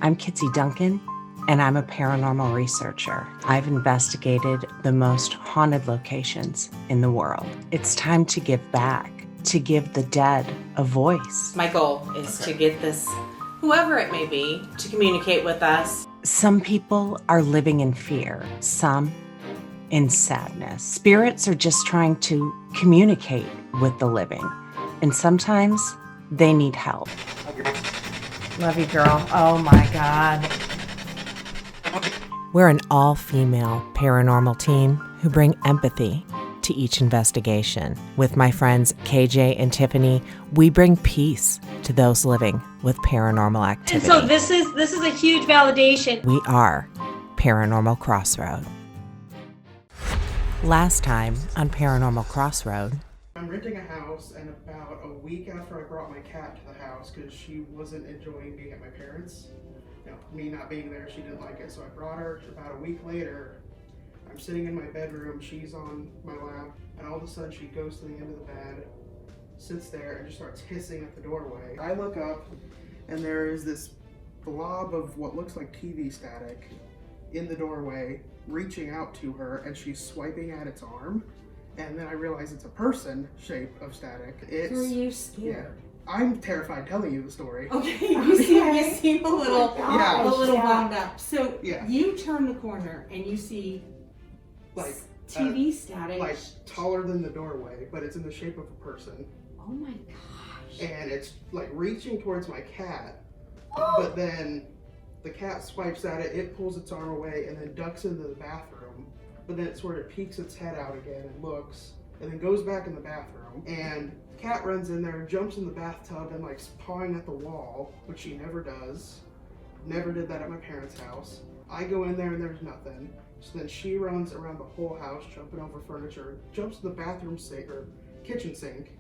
I'm Kitsie Duncan, and I'm a paranormal researcher. I've investigated the most haunted locations in the world. It's time to give back, to give the dead a voice. My goal is to get this, whoever it may be, to communicate with us. Some people are living in fear, some in sadness. Spirits are just trying to communicate with the living, and sometimes they need help. Love you, girl. Oh my God. We're an all-female paranormal team who bring empathy to each investigation. With my friends KJ and Tiffany, we bring peace to those living with paranormal activity. And so this is a huge validation. We are Paranormal Crossroad. Last time on Paranormal Crossroad, I'm renting a house, and about a week after I brought my cat to the house because she wasn't enjoying being at my parents', me not being there, she didn't like it, so I brought her. About a week later, I'm sitting in my bedroom, she's on my lap, and all of a sudden she goes to the end of the bed, sits there, and just starts hissing at the doorway. I look up, and there is this blob of what looks like TV static in the doorway, reaching out to her, and she's swiping at its arm. And then I realize it's a person shape of static. Are you scared? Yeah, I'm terrified telling you the story. Okay, you seem a little, Yeah. a little wound up. So Yeah. you turn the corner and you see Like TV static. like taller than the doorway, but it's in the shape of a person. Oh my gosh. And it's like reaching towards my cat, but then the cat swipes at it, it pulls its arm away, and then ducks into the bathroom. But then it sort of peeks its head out again and looks, and then goes back in the bathroom. And the cat runs in there, jumps in the bathtub, and like pawing at the wall, which she never does. Never did that at my parents' house. I go in there and there's nothing. So then she runs around the whole house, jumping over furniture, jumps to the bathroom sink or kitchen sink.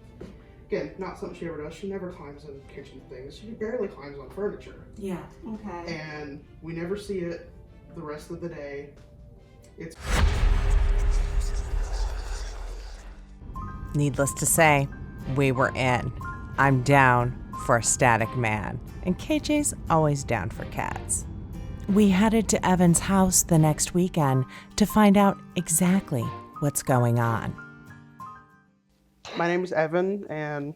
Again, not something she ever does. She never climbs on kitchen things. She barely climbs on furniture. Yeah. Okay. And we never see it the rest of the day. It's needless to say, we were in. I'm down for a static man, and KJ's always down for cats. We headed to Evan's house the next weekend to find out exactly what's going on. My name is Evan, and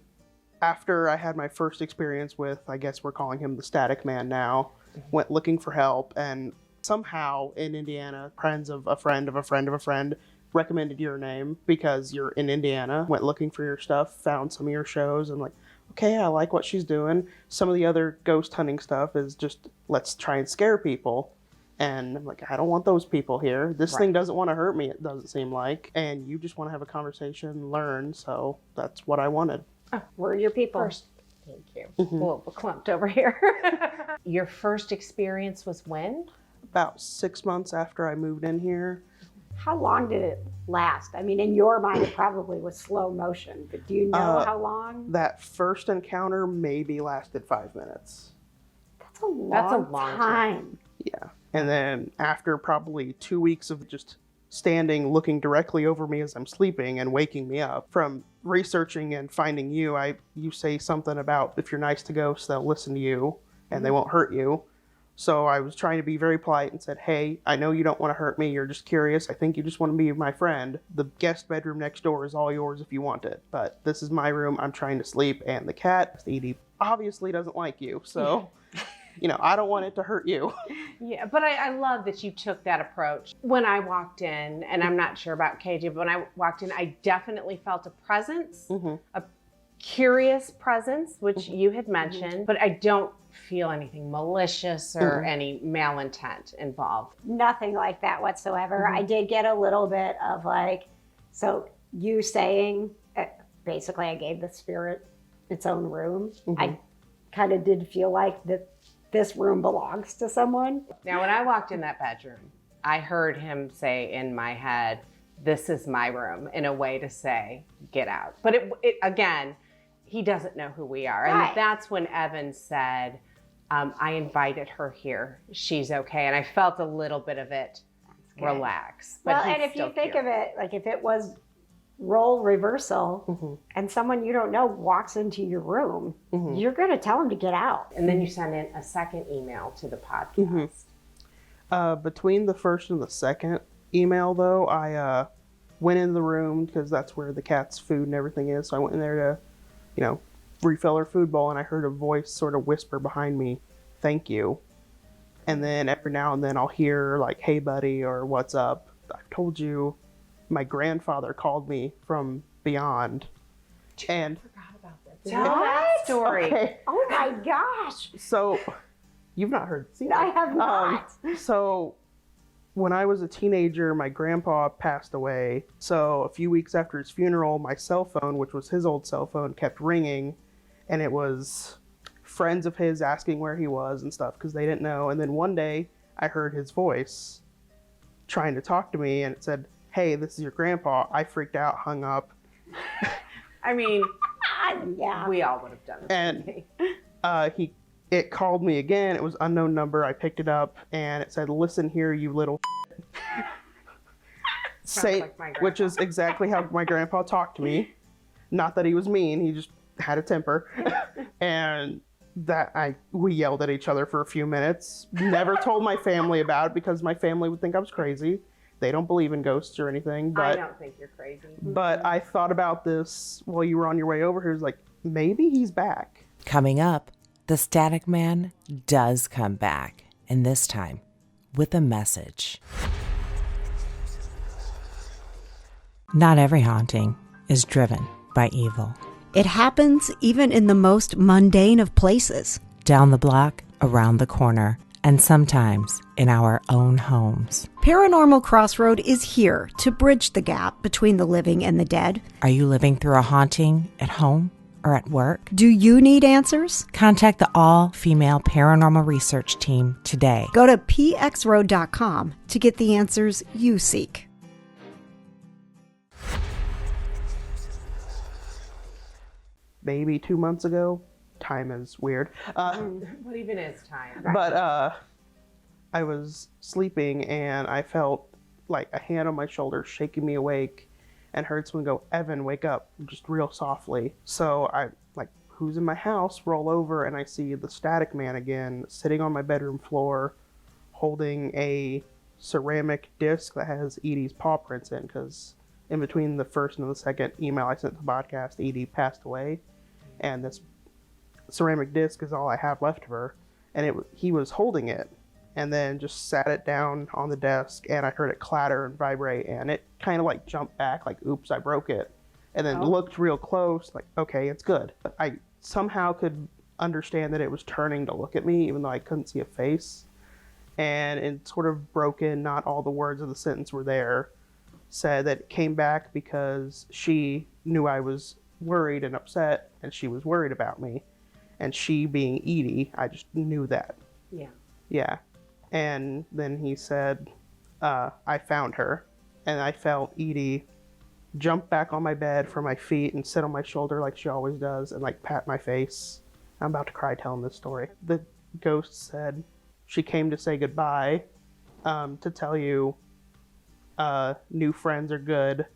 after I had my first experience with, I guess we're calling him the static man now, went looking for help, and somehow in Indiana, friends of a friend of a friend of a friend recommended your name because you're in Indiana, went looking for your stuff, found some of your shows, and like, okay, I like what she's doing. Some of the other ghost hunting stuff is just, let's try and scare people. And I'm like, I don't want those people here. This thing doesn't want to hurt me, it doesn't seem like. And you just want to have a conversation, learn, so that's what I wanted. Oh, we're your people. First, thank you. We're clumped over here. Your first experience was when? About 6 months after I moved in here. How long did it last? I mean, in your mind, it probably was slow motion, but do you know how long? That first encounter maybe lasted 5 minutes. That's a long time. Yeah. And then after probably 2 weeks of just standing, looking directly over me as I'm sleeping and waking me up, from researching and finding you, you say something about if you're nice to ghosts, they'll listen to you and they won't hurt you. So I was trying to be very polite and said, hey, I know you don't want to hurt me. You're just curious. I think you just want to be my friend. The guest bedroom next door is all yours if you want it. But this is my room. I'm trying to sleep. And the cat, Edie, obviously doesn't like you. So, I don't want it to hurt you. Yeah, but I love that you took that approach. When I walked in, and I'm not sure about KJ, but when I walked in, I definitely felt a presence, a curious presence, which you had mentioned, but I don't feel anything malicious or any malintent involved. Nothing like that whatsoever. I did get a little bit of like, so you saying, basically I gave the spirit its own room. I kind of did feel like that this room belongs to someone. Now, when I walked in that bedroom, I heard him say in my head, this is my room, in a way to say, get out. But it again, he doesn't know who we are. And that's when Evan said, I invited her here. She's okay. And I felt a little bit of it relax. But well, and if you think of it, like if it was role reversal and someone you don't know walks into your room, you're going to tell them to get out. And then you send in a second email to the podcast. Between the first and the second email, though, I went in the room because that's where the cat's food and everything is. So I went in there to, refill her food bowl, and I heard a voice sort of whisper behind me, "Thank you." And then every now and then I'll hear like, "Hey, buddy," or "What's up?" I've told you, my grandfather called me from beyond. And Tell that story. Okay. Oh my gosh. So, you've not seen it. I have not. So, when I was a teenager, my grandpa passed away. So, a few weeks after his funeral, my cell phone, which was his old cell phone, kept ringing. And it was friends of his asking where he was and stuff because they didn't know. And then one day, I heard his voice trying to talk to me, and it said, "Hey, this is your grandpa." I freaked out, hung up. I mean, Yeah. we all would have done it. And it called me again. It was unknown number. I picked it up, and it said, "Listen here, you little like my grandpa. which is exactly how my grandpa talked to me. Not that he was mean, he just had a temper. And we yelled at each other for a few minutes. Never told my family about it because my family would think I was crazy. They don't believe in ghosts or anything. But I don't think you're crazy. But I thought about this while you were on your way over here. It's like, maybe he's back. Coming up, the Static Man does come back, and this time with a message. Not every haunting is driven by evil. It happens even in the most mundane of places. Down the block, around the corner, and sometimes in our own homes. Paranormal Crossroad is here to bridge the gap between the living and the dead. Are you living through a haunting at home or at work? Do you need answers? Contact the all-female paranormal research team today. Go to pxroad.com to get the answers you seek. Maybe 2 months ago. Time is weird. What even is time? But I was sleeping and I felt like a hand on my shoulder shaking me awake and heard someone go, "Evan, wake up," just real softly. So I like, who's in my house? Roll over and I see the Static Man again sitting on my bedroom floor holding a ceramic disc that has Edie's paw prints in, because in between the first and the second email I sent to the podcast, Edie passed away, and this ceramic disc is all I have left of her. And he was holding it and then just sat it down on the desk, and I heard it clatter and vibrate, and it kind of like jumped back like, "Oops, I broke it," and then looked real close like, "Okay, it's good." But I somehow could understand that it was turning to look at me even though I couldn't see a face. And it sort of broken, not all the words of the sentence were there, said that it came back because she knew I was worried and upset, and she was worried about me. And she being Edie, I just knew that. Yeah. Yeah. And then he said, I found her. And I felt Edie jump back on my bed from my feet and sit on my shoulder like she always does and like pat my face. I'm about to cry telling this story. The ghost said she came to say goodbye, to tell you new friends are good.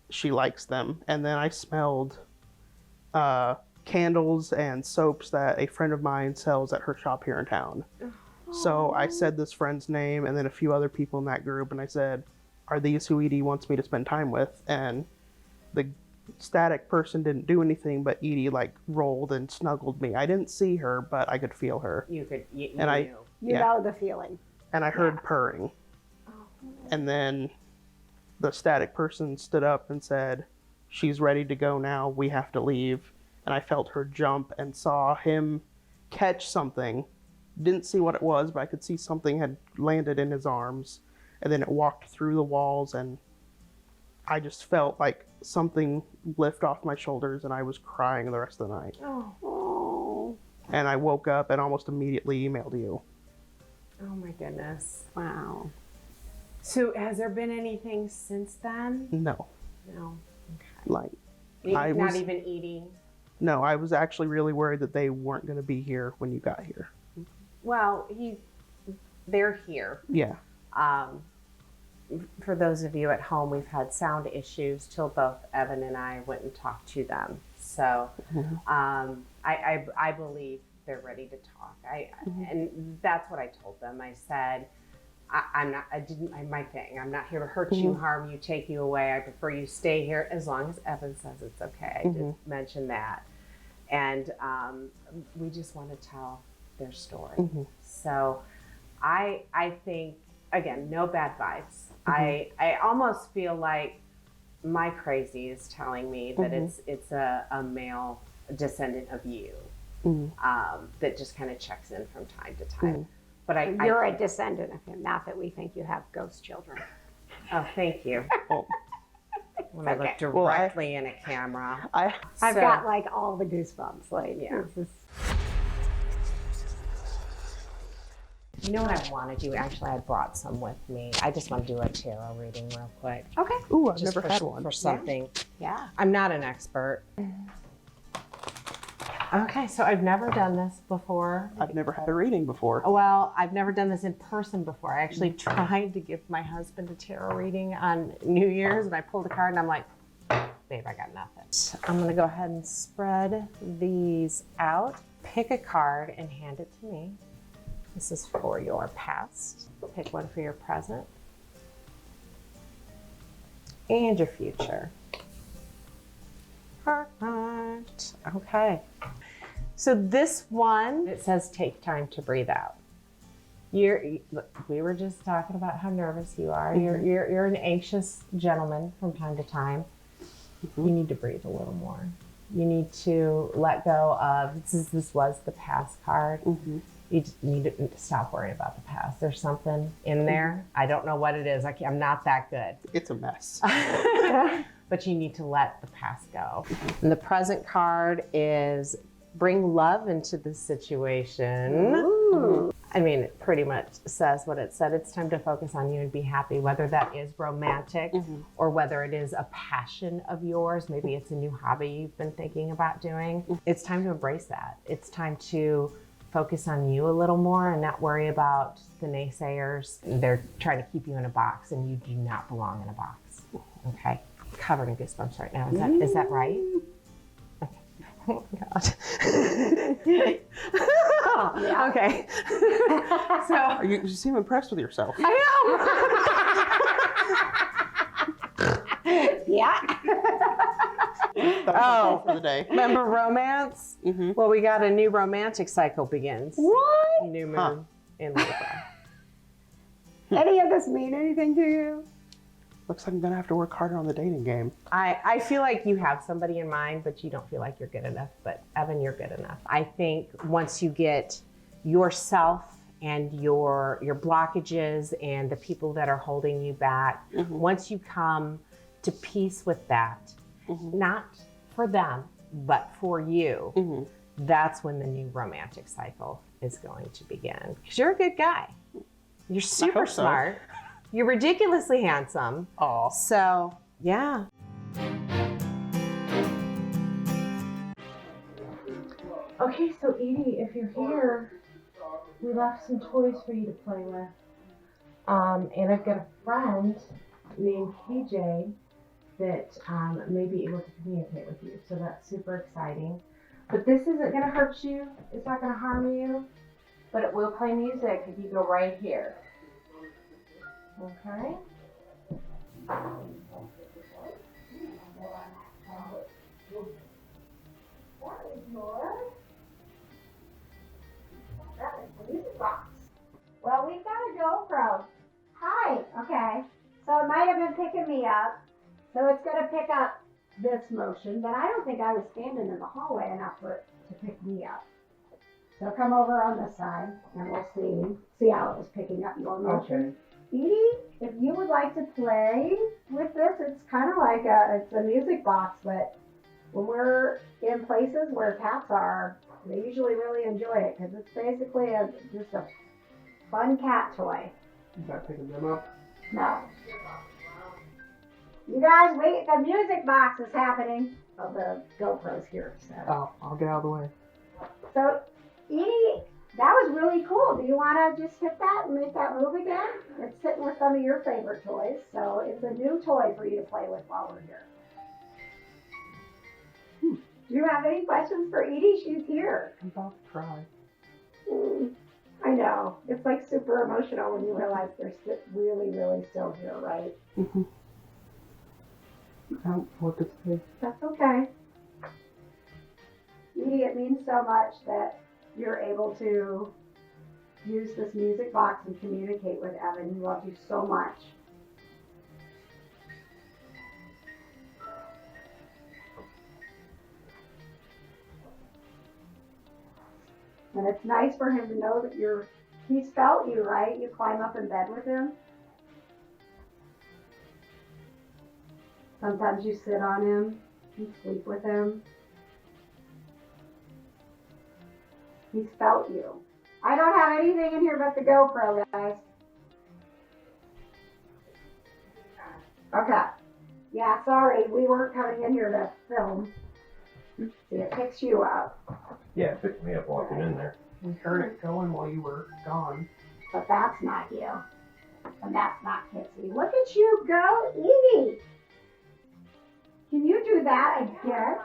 She likes them. And then I smelled candles and soaps that a friend of mine sells at her shop here in town. So I said this friend's name and then a few other people in that group, and I said, "Are these who Edie wants me to spend time with?" And the static person didn't do anything, but Edie like rolled and snuggled me. I didn't see her, but I could feel her. You knew. You know the feeling. And I heard purring. And then the static person stood up and said, "She's ready to go now. We have to leave." And I felt her jump and saw him catch something. Didn't see what it was, but I could see something had landed in his arms. And then it walked through the walls, and I just felt like something lift off my shoulders, and I was crying the rest of the night. Oh. And I woke up and almost immediately emailed you. Oh my goodness. Wow. So has there been anything since then? No. No. Like, Not even Edie? No, I was actually really worried that they weren't going to be here when you got here. Well, they're here. Yeah. for those of you at home, we've had sound issues till both Evan and I went and talked to them. So I believe they're ready to talk. And that's what I told them. I said, I'm not here to hurt you, harm you, take you away. I prefer you stay here as long as Evan says it's okay. I did mention that. And we just want to tell their story. So I think, again, no bad vibes. I almost feel like my crazy is telling me that it's a male descendant of you that just kind of checks in from time to time. But you're a descendant of him, not that we think you have ghost children. Oh, thank you. When I look directly in a camera. I've got like all the goosebumps. Like, yeah. You know what I want to do? Actually, I brought some with me. I just want to do a tarot reading real quick. Okay. Ooh, I've never had one. For something. Yeah. I'm not an expert. Okay, so I've never done this before. I've never had a reading before. Well, I've never done this in person before. I actually tried to give my husband a tarot reading on New Year's, and I pulled a card, and I'm like, babe, I got nothing. I'm going to go ahead and spread these out. Pick a card and hand it to me. This is for your past. Pick one for your present and your future. Perfect. Okay. So this one, it says take time to breathe out. We were just talking about how nervous you are. You're an anxious gentleman from time to time. You need to breathe a little more. You need to let go of, this was the past card. You just need to stop worrying about the past. There's something in there. I don't know what it is. I'm not that good. It's a mess. But you need to let the past go. And the present card is bring love into the situation. Ooh. I mean, it pretty much says what it said. It's time to focus on you and be happy, whether that is romantic or whether it is a passion of yours. Maybe it's a new hobby you've been thinking about doing. It's time to embrace that. It's time to focus on you a little more and not worry about the naysayers. They're trying to keep you in a box, and you do not belong in a box. Okay? Covered in goosebumps right now. Is that right? Okay. Oh my God. Yeah. Okay. So You seem impressed with yourself. I Yeah. Oh, For the day. remember romance? Well, we got a new romantic cycle begins. What? New moon in Libra. Any of this mean anything to you? Looks like I'm gonna have to work harder on the dating game. I feel like you have somebody in mind, but you don't feel like you're good enough. But Evan, you're good enough. I think once you get yourself and your blockages and the people that are holding you back, once you come to peace with that, not for them, but for you, that's when the new romantic cycle is going to begin. Because you're a good guy. You're super smart. You're ridiculously handsome. Aw. So, yeah. Okay, so Edie, if you're here, we left some toys for you to play with. And I've got a friend named KJ that may be able to communicate with you. So that's super exciting. But this isn't going to hurt you. It's not going to harm you. But it will play music if you go right here. Okay. That is the music box. Well, we've got a GoPro. Hi. Okay. So it might have been picking me up. So it's going to pick up this motion, but I don't think I was standing in the hallway enough for it to pick me up. So come over on this side, and we'll see how it was picking up your motion. Edie, if you would like to play with this, it's kind of like it's a music box, but when we're in places where cats are, they usually really enjoy it because it's basically just a fun cat toy. Is that picking them up? No. You guys, wait, the music box is happening. Oh, the GoPro's here. So. Oh, I'll get out of the way. So, Edie, That was really cool. Do you want to just hit that and make that move again? It's sitting with some of your favorite toys, so it's a new toy for you to play with while we're here. Do you have any questions for Edie? She's here. I'm about to cry. I know. It's like super emotional when you realize they're really, really still here, right? Mm-hmm. I don't know what to say. That's okay. Edie, it means so much that you're able to use this music box and communicate with Evan. He loves you so much. And it's nice for him to know that he's felt you, right? You climb up in bed with him. Sometimes you sit on him, you sleep with him. He's felt you. I don't have anything in here but the GoPro, guys. Okay. Yeah, sorry, we weren't coming in here to film. See, it picks you up. Yeah, it picked me up walking in there. We heard it going while you were gone. But that's not you. And that's not Kitsie. Look at you go, Evie. Can you do that again?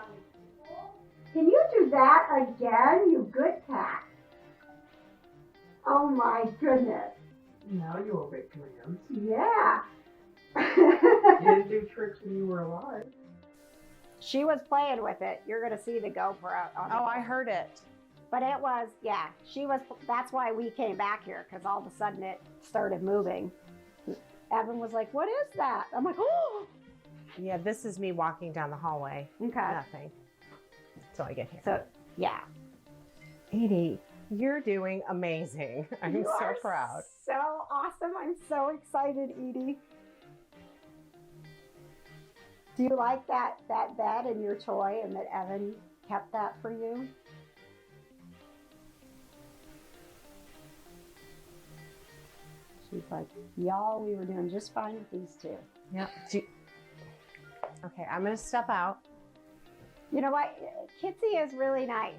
Can you do that again, you good cat? Oh my goodness. Now you obey commands. Yeah. You didn't do tricks when you were alive. She was playing with it. You're going to see the GoPro on the Oh, I GoPro. heard it. But it was, yeah, that's why we came back here, because all of a sudden it started moving. Evan was like, what is that? I'm like, oh. Yeah, this is me walking down the hallway. Okay. Nothing. Until I get here. So, yeah. Edie, you're doing amazing. I'm You so are proud. So awesome. I'm so excited, Edie. Do you like that bed and your toy and that Evan kept that for you? She's like, y'all, we were doing just fine with these two. Yeah. Okay, I'm going to step out. You know what? Kitsie is really nice.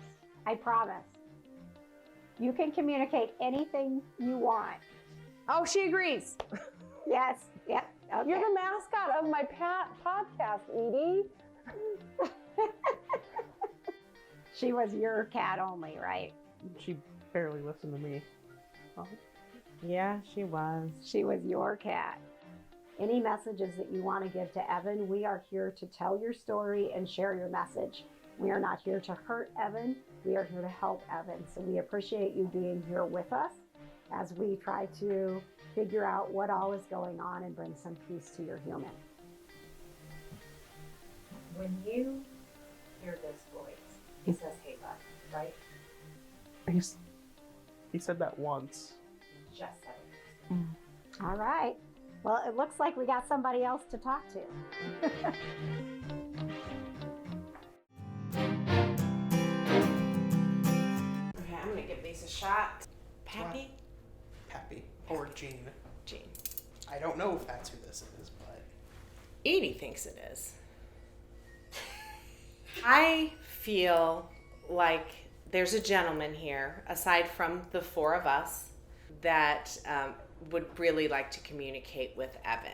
I promise. You can communicate anything you want. Oh, she agrees. Yes. Yep. Okay. You're the mascot of my podcast, Edie. She was your cat only, right? She barely listened to me. Oh. Yeah, she was. She was your cat. Any messages that you want to give to Evan, we are here to tell your story and share your message. We are not here to hurt Evan. We are here to help Evan. So we appreciate you being here with us as we try to figure out what all is going on and bring some peace to your human. When you hear this voice, he says, hey, bud, right? He said that once. Just said it. All right. Well, it looks like we got somebody else to talk to. Okay, I'm gonna give these a shot. Pappy? Pappy. Or Jean. Jean. I don't know if that's who this is, but... Edie thinks it is. I feel like there's a gentleman here, aside from the four of us, that would really like to communicate with Evan.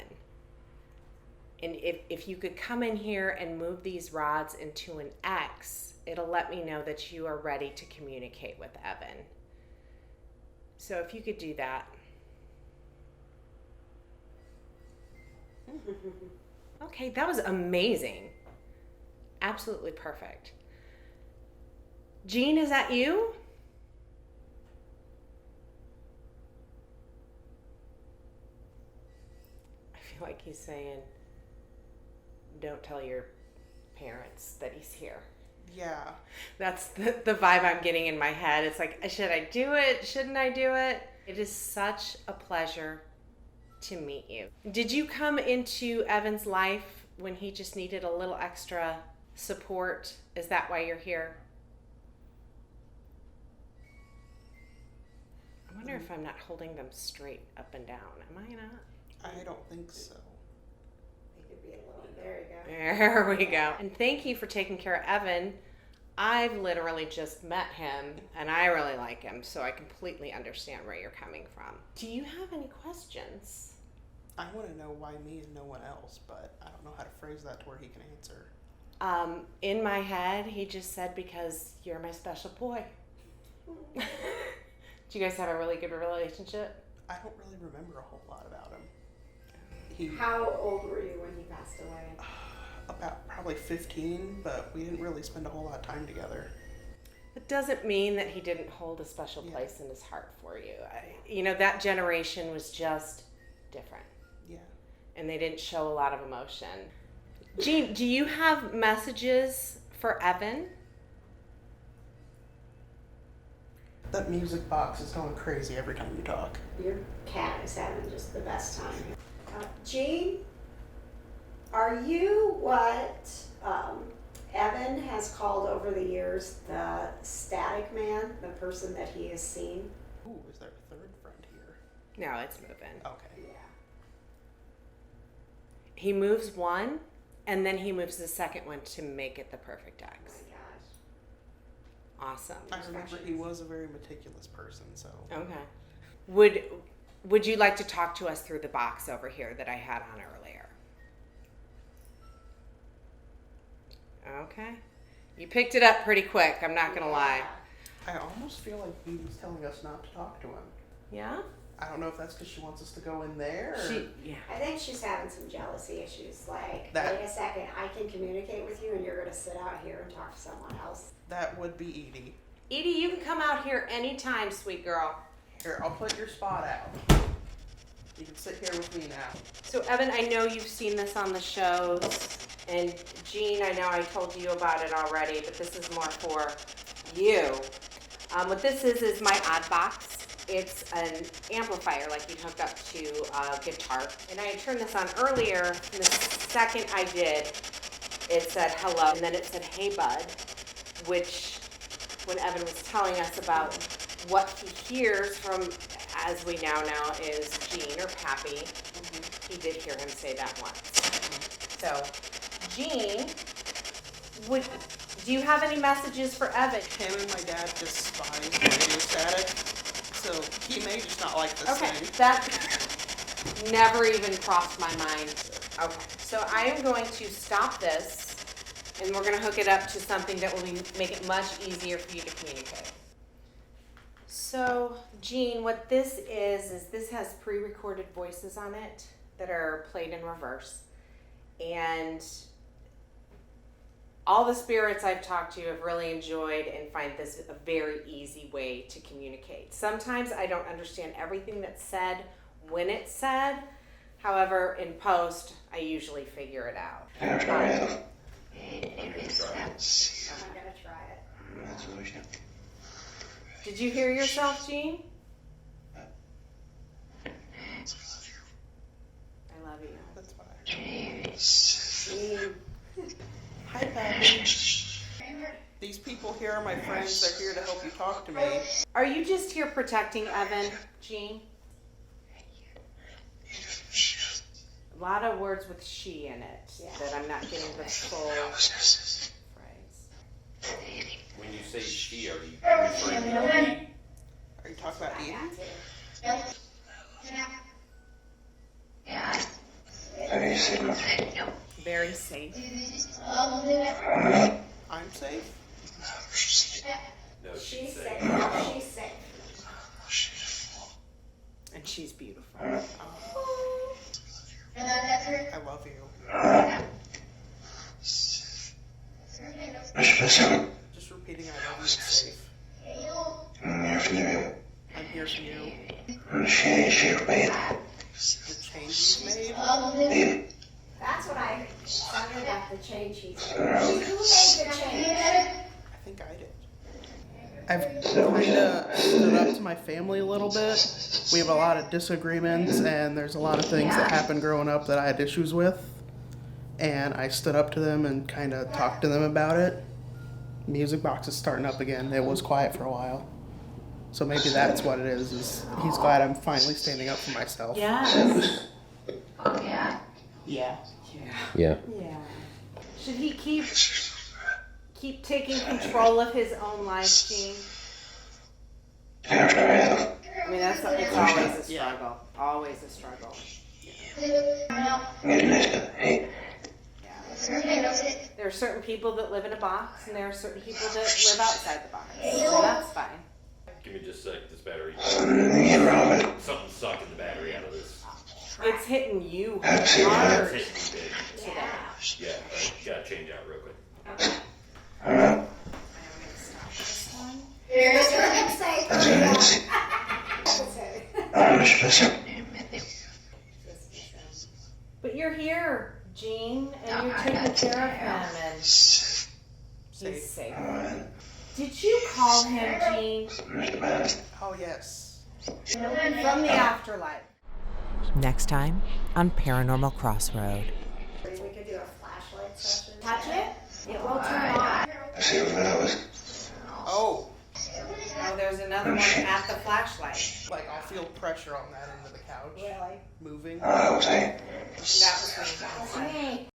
And if you could come in here and move these rods into an X, it'll let me know that you are ready to communicate with Evan. So if you could do that. Okay, that was amazing. Absolutely perfect. Jean, is that you? I feel like he's saying, don't tell your parents that he's here. Yeah. That's the vibe I'm getting in my head. It's like, should I do it? Shouldn't I do it? It is such a pleasure to meet you. Did you come into Evan's life when he just needed a little extra support? Is that why you're here? I wonder if I'm not holding them straight up and down. Am I not? I don't think so. There we go. And thank you for taking care of Evan. I've literally just met him and I really like him, so I completely understand where you're coming from. Do you have any questions? I want to know why me and no one else, but I don't know how to phrase that to where he can answer. In my head, he just said, because you're my special boy. Do you guys have a really good relationship? I don't really remember a whole lot about him. How old were you when he passed away? About probably 15, but we didn't really spend a whole lot of time together. It doesn't mean that he didn't hold a special place in his heart for you. That generation was just different. Yeah. And they didn't show a lot of emotion. Jean, do you have messages for Evan? That music box is going crazy every time you talk. Your cat is having just the best time. Jean, are you what Evan has called over the years the static man, the person that he has seen? Ooh, is there a third friend here? No, it's moving. Okay. Yeah. He moves one, and then he moves the second one to make it the perfect X. Oh my gosh. Awesome. I remember he was a very meticulous person, so. Okay. Would you like to talk to us through the box over here that I had on earlier? Okay. You picked it up pretty quick, I'm not gonna lie. I almost feel like Evie's telling us not to talk to him. Yeah? I don't know if that's because she wants us to go in there or... I think she's having some jealousy issues. Like, That- wait a second, I can communicate with you and you're going to sit out here and talk to someone else. That would be Edie. Edie, you can come out here anytime, sweet girl. Here, I'll put your spot out. You can sit here with me now. So Evan, I know you've seen this on the shows, and Jean, I know I told you about it already, but this is more for you. What this is my odd box. It's an amplifier like you'd hook up to a guitar. And I had turned this on earlier, and the second I did, it said hello, and then it said hey bud, which when Evan was telling us about what he hears from, as we now know, is Jean or Pappy. He did hear him say that once. So, Jean, do you have any messages for Evan? Him and my dad despise radio static, so he may just not like this Okay, thing. that never even crossed my mind. Okay, so I am going to stop this, and we're going to hook it up to something that will make it much easier for you to communicate. So, Jean, what this is this has pre-recorded voices on it that are played in reverse. And all the spirits I've talked to have really enjoyed and find this a very easy way to communicate. Sometimes I don't understand everything that's said when it's said. However, in post, I usually figure it out. I'm gonna try it. Did you hear yourself, Jean? I love you. That's fine. Jean. Hi, Pappy. These people here are my friends. They're here to help you talk to me. Are you just here protecting Evan, Jean? A lot of words with she in it that I'm not getting the full phrase. When you say she, are you referring to me? Are you talking about Edie? Very safe. I'm safe? No, She's safe. safe. She's safe. And she's beautiful. I love you. Just repeating I love you is safe. I'm here for you. The change you've made. That's what I sounded like, the change he's made. Who made the change? I think I did. I've kind of stood up to my family a little bit. We have a lot of disagreements, and there's a lot of things that happened growing up that I had issues with. And I stood up to them and kind of talked to them about it. Music box is starting up again. It was quiet for a while. So maybe that's what it is he's glad I'm finally standing up for myself. Yes. Yeah. Yeah. Should he keep keep taking control of his own life, Gene? I mean, it's always a struggle. Always a struggle. There are certain people that live in a box, and there are certain people that live outside the box. So that's fine. Give me just a sec, this battery. Something's sucking the battery out of this. It's hitting you Yeah, hard it's hitting me big. today. Yeah, gotta change out real quick. Okay. I'm gonna stop this one. But you're here, Gene, and you're taking care of him, and he's safe. Did you call him, Gene? Oh, yes. From the afterlife. Next time on Paranormal Crossroad. We could do a flashlight session. Touch it? It will turn on. Oh, Oh, there's another one at the flashlight. like I'll feel pressure on that end of the couch. Really? Moving. That was when you got inside. Hey,